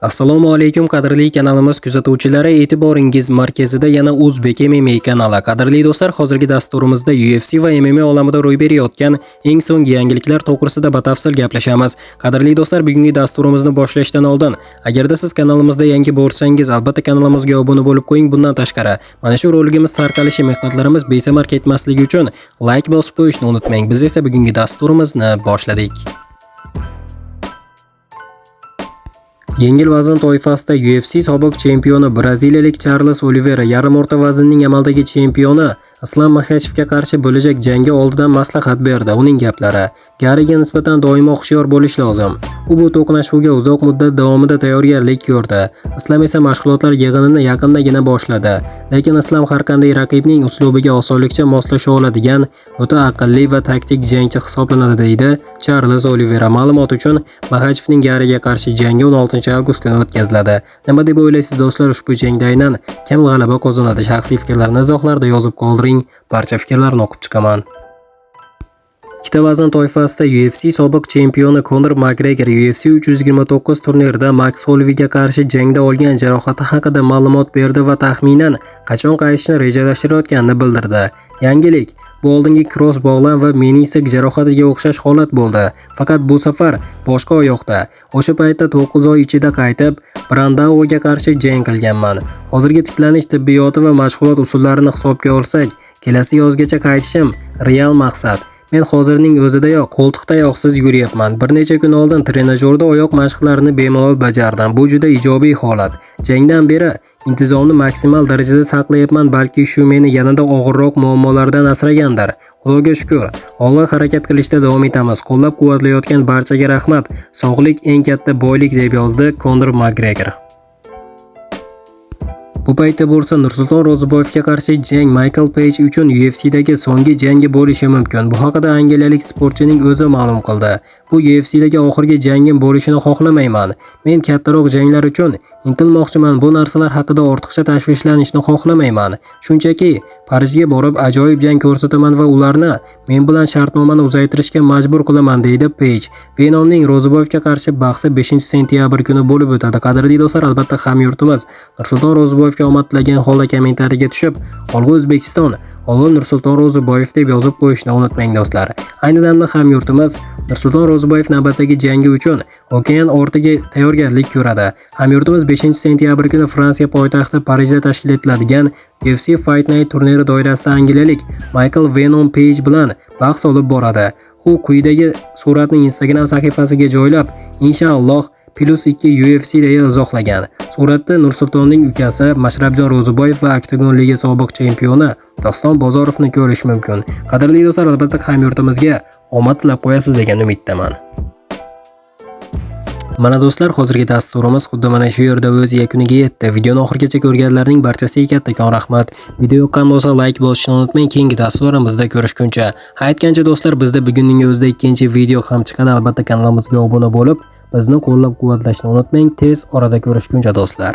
Assalomu alaykum qadrli kanalimiz kuzatuvchilari, e'tiboringiz markazida yana O'zbek MMA kanali. Qadrli do'stlar, hozirgi dasturimizda UFC va MMA olamida ro'y berayotgan eng so'nggi yangiliklar to'g'risida batafsil gaplashamiz. Qadrli do'stlar, bugungi dasturimizni boshlashdan oldin, agarda siz kanalimizda yangi bo'lsangiz, albatta kanalimizga obuna bo'lib qo'ying. Bundan tashqari, mana shu roligimiz tarqalishi mehnatlarimiz besamar ketmasligi uchun like bosib qo'yishni unutmang. Biz esa bugungi dasturimizni boshladik. Yengil vazn toifasida UFC sobiq chempioni braziliyalik Charles Oliveira yarim o'rta vaznning amaldagi chempioni Islam Makhachevga qarshi bo'lajak jangi oldidan maslahat berdi. Uning gaplari: Gariga nisbatan doimo hushyor bo'lish lozim. U bu to'qnashuvga uzoq muddat davomida tayyorgarlik ko'rdi. Islam esa mashg'ulotlar yig'inini yaqindagina boshladi. Lekin Islam har qanday raqibning uslubiga osonlikcha moslasha oladigan o'ta aqlli va taktik jangchi hisoblanadi, deydi Charles Oliveira. Ma'lumot uchun, Makhachevning Gariga qarshi jangi 16 avgust kuni o'tkaziladi. Nima deb o'ylaysiz do'stlar, ushbu jangda aynan kim g'alaba qozonadi? Shaxsiy fikrlarni izohlarda yozib qoldiring. Barcha fikrlarni o'qib chiqaman. Ikkita vazn toifasida UFC sobiq chempioni Conor McGregor UFC 329 turnirida Max Hollowayga qarshi jangda olgan jarohati haqida ma'lumot berdi va taxminan qachon qaytishni rejalashtirayotganini bildirdi. Yangilik: bu oldingi cross bog'lan va menisek jarohatiga o'xshash holat bo'ldi, faqat bu safar boshqa oyoqda. O'sha paytda 9 oy ichida qaytib, Brandaoga qarshi jang qilganman. Hozirgi tiklanish tibbiyoti va mashg'ulot usullarini hisobga olsak, kelasi yozgacha qaytishim real maqsad. Men hozirning o'zidayoq qo'ltiqtayoqsiz yuryapman. Bir necha kun oldin trenajyorda oyoq mashqlarini bemalol bajardim. Bu juda ijobiy holat. Jangdan beri intizomni maksimal darajada saqlayapman, balki shu meni yanada og'irroq muammolardan asragandir. Xudoga shukr. Alloh harakat qilishda davom etamiz. Qo'llab-quvvatlayotgan barchaga rahmat. Sog'lik eng katta boylik, deb yozdi Conor McGregor. Bu paytda bo'lsa Nursulton Ro'ziboyevga qarshi jang Michael Page uchun UFC'dagi so'nggi jangi bo'lishi mumkin. Bu haqida angliyalik sportchining o'zi ma'lum qildi. Bu UFC'dagi oxirgi jangim bo'lishini xohlamayman. Men kattaroq janglar uchun intilmoqchiman. Bu narsalar haqida ortiqcha tashvishlanishni xohlamayman. Shunchaki Parijga borib ajoyib jang ko'rsataman va ularni men bilan shartnomani uzaytirishga majbur qilaman, deydi Page. Venomning Ro'ziboyevga qarshi bahsi 5-sentyabr kuni bo'lib o'tadi. Qadrli do'stlar, albatta hamyurtimiz Nursulton Ro'ziboyevga omad tilagan holda kommentariyaga tushib, "Olg'a O'zbekiston, olg'a Nursulton Ro'ziboyev" deb yozib qo'yishni unutmang do'stlar. Ayni damda hamyurtimiz Nursulton Ro'ziboyev navbatdagi jangi uchun okean ortiga tayyorgarlik ko'radi. Hamyurtimiz 5-sentyabr kuni Fransiya poytaxti Parijda tashkil etiladigan UFC Fight Night turniri doirasida angliyalik Michael Venom Page bilan bahs olib boradi. U quyidagi suratni Instagram sahifasiga joylab, inshaalloh +2 UFC deya izohlagan. Suratda Nursultonning ukasi Mashrabjon Ro'ziboyev va Oktagon Ligi sobiq chempioni Doston Bozorovni ko'rish mumkin. Qadrli do'stlar, albatta hamyurtimizga omad tilab qo'yasiz degan umiddaman. Mana do'stlar, hozirgi dasturimiz xuddi mana shu yerda o'z yakuniga yetdi. Videoni oxirigacha ko'rganlarning barchasiga kattakon rahmat. Video yoqqan bo'lsa like bosishni unutmang. Keyingi dasturlarimizda ko'rishguncha. Aytgancha do'stlar, bizda bugunning o'zida ikkinchi video ham chiqadi. Albatta kanalimizga obuna bo'lib, bizni qo'llab-quvvatlashni unutmang. Tez orada ko'rishguncha do'stlar.